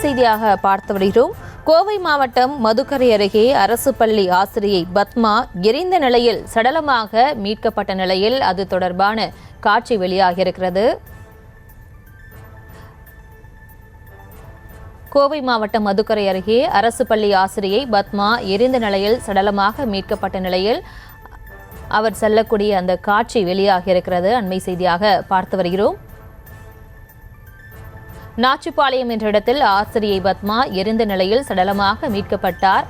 செய்தியாக பார்த்து வருகிறோம். கோவை மாவட்டம் மதுக்கரை அருகே அரசு பள்ளி ஆசிரியை பத்மா எரிந்த நிலையில் சடலமாக மீட்கப்பட்ட நிலையில் அது தொடர்பான காட்சி வெளியாகியிருக்கிறது. கோவை மாவட்டம் மதுக்கரை அருகே அரசு பள்ளி ஆசிரியை பத்மா எரிந்த நிலையில் சடலமாக மீட்கப்பட்ட நிலையில் அவர் செல்லக்கூடிய அந்த காட்சி வெளியாகியிருக்கிறது. அண்மை செய்தியாக பார்த்து வருகிறோம். நாச்சிபாளையம் என்ற இடத்தில் ஆசிரியை பத்மா எரிந்த நிலையில் சடலமாக மீட்கப்பட்டார்.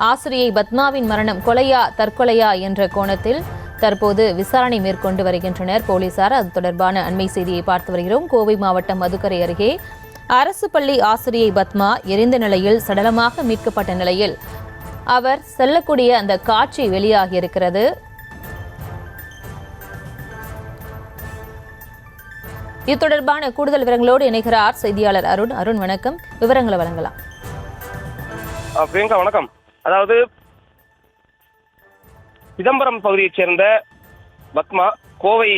ஆசிரியை பத்மாவின் மரணம் கொலையா தற்கொலையா என்ற கோணத்தில் தற்போது விசாரணை மேற்கொண்டு வருகின்றனர் போலீசார். அது தொடர்பான அண்மை செய்தியை பார்த்து வருகிறோம். கோவை மாவட்டம் மதுக்கரை அருகே அரசு பள்ளி ஆசிரியை பத்மா எரிந்த நிலையில் சடலமாக மீட்கப்பட்ட நிலையில் அவர் செல்லக்கூடிய அந்த காட்சி வெளியாகியிருக்கிறது. இது தொடர்பான கூடுதல் விவரங்களோடு இணைகிறார் செய்தியாளர் அருண். அருண் வணக்கம், விவரங்களை வழங்கலாம். பிரியங்கா வணக்கம். அதாவது சிதம்பரம் பகுதியைச் சேர்ந்த பத்மா கோவை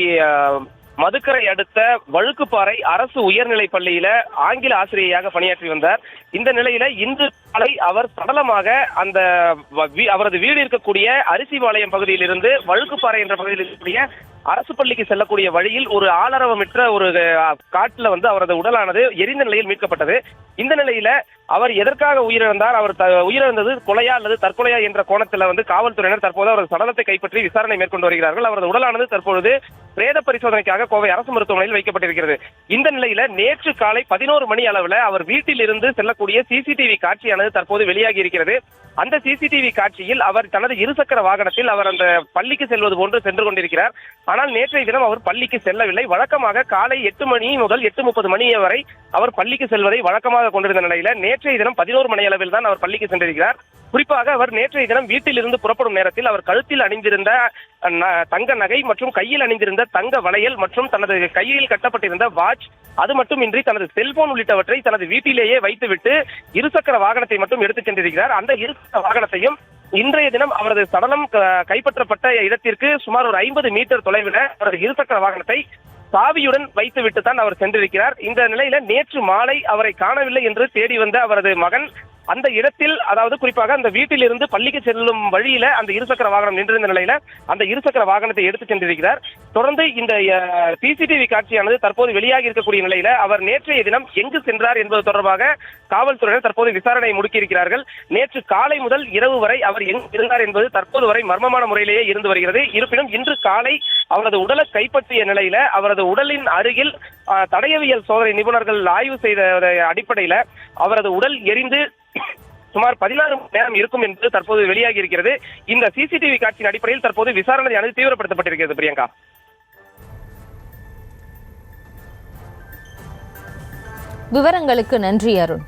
மதுக்கரை அடுத்த வழுக்குப்பாறை அரசு உயர்நிலைப் பள்ளியில ஆங்கில ஆசிரியையாக பணியாற்றி வந்தார். இந்த நிலையில இன்று காலை அவர் சடலமாக அந்த அவரது வீடு இருக்கக்கூடிய அரிசிபாளையம் பகுதியிலிருந்து வழுக்குப்பாறை என்ற பகுதியில் இருக்கக்கூடிய அரசு பள்ளிக்கு செல்லக்கூடிய வழியில் ஒரு ஆளரவமிற்ற ஒரு காட்டுல அவரது உடலானது எரிந்த நிலையில் மீட்கப்பட்டது. இந்த நிலையில அவர் எதற்காக உயிரிழந்தார், அவர் உயிரிழந்தது கொலையா அல்லது தற்கொலையா என்ற கோணத்தில் காவல்துறையினர் தற்போது அவரது சடலத்தை கைப்பற்றி விசாரணை மேற்கொண்டு வருகிறார்கள். அவரது உடலானது தற்பொழுது பிரேத பரிசோதனைக்காக கோவை அரசு மருத்துவமனையில் வைக்கப்பட்டிருக்கிறது. இந்த நிலையில நேற்று காலை 11 மணி அளவில் அவர் வீட்டில் இருந்து செல்லக்கூடிய சிசிடிவி காட்சியானது தற்போது வெளியாகி இருக்கிறது. அந்த சிசிடிவி காட்சியில் அவர் தனது இருசக்கர வாகனத்தில் அவர் அந்த பள்ளிக்கு செல்வது போன்று சென்று கொண்டிருக்கிறார். ஆனால் நேற்றைய தினம் அவர் பள்ளிக்கு செல்லவில்லை. வழக்கமாக காலை 8 மணி முதல் 8:30 மணி வரை அவர் பள்ளிக்கு செல்வதை வழக்கமாக கொண்டிருந்த நிலையில நேற்றைய தினம் 11 மணி அளவில் தான் அவர் பள்ளிக்கு சென்றிருக்கிறார். குறிப்பாக அவர் நேற்றைய தினம் வீட்டில் இருந்து புறப்படும் நேரத்தில் அவர் கழுத்தில் அணிந்திருந்த தங்க நகை மற்றும் கையில் அணிந்திருந்த தங்க வளையல் மற்றும் தனது கையில் கட்டப்பட்டிருந்த வாட்ச், அது மட்டுமின்றி தனது செல்போன் உள்ளிட்டவற்றை தனது வீட்டிலேயே வைத்துவிட்டு இருசக்கர வாகனத்தை மட்டும் எடுத்துச் சென்றிருக்கிறார். அந்த இருசக்கர வாகனத்தையும் இன்றைய தினம் அவரது சடலம் கைப்பற்றப்பட்ட இடத்திற்கு சுமார் ஒரு 50 மீட்டர் தொலைவில் அவரது இருசக்கர வாகனத்தை சாவியுடன் வைத்துவிட்டு தான் அவர் சென்றிருக்கிறார். இந்த நிலையில நேற்று மாலை அவரை காணவில்லை என்று தேடி வந்த அவரது மகன் அந்த இடத்தில், அதாவது குறிப்பாக அந்த வீட்டில் இருந்து பள்ளிக்கு செல்லும் வழியில அந்த இருசக்கர வாகனம் நின்றிருந்த நிலையில அந்த இருசக்கர வாகனத்தை எடுத்து சென்றிருக்கிறார். தொடர்ந்து இந்த சிசிடிவி காட்சியானது தற்போது வெளியாகி இருக்கக்கூடிய நிலையில அவர் நேற்றைய தினம் எங்கு சென்றார் என்பது தொடர்பாக காவல்துறையினர் தற்போது விசாரணையை முடுக்கியிருக்கிறார்கள். நேற்று காலை முதல் இரவு வரை அவர் எங்கு இருந்தார் என்பது தற்போது வரை மர்மமான முறையிலேயே இருந்து வருகிறது. இருப்பினும் இன்று காலை அவரது உடலை கைப்பற்றிய நிலையில அவரது உடலின் அருகில் தடயவியல் சோதனை நிபுணர்கள் ஆய்வு செய்த அடிப்படையில அவரது உடல் எரிந்து சுமார் 16 மணி நேரம் இருக்கும் என்பது தற்போது வெளியாகி இருக்கிறது. இந்த சிசிடிவி காட்சியின் அடிப்படையில் தற்போது விசாரணையானது தீவிரப்படுத்தப்பட்டிருக்கிறது. பிரியங்கா, விவரங்களுக்கு நன்றி அருண்.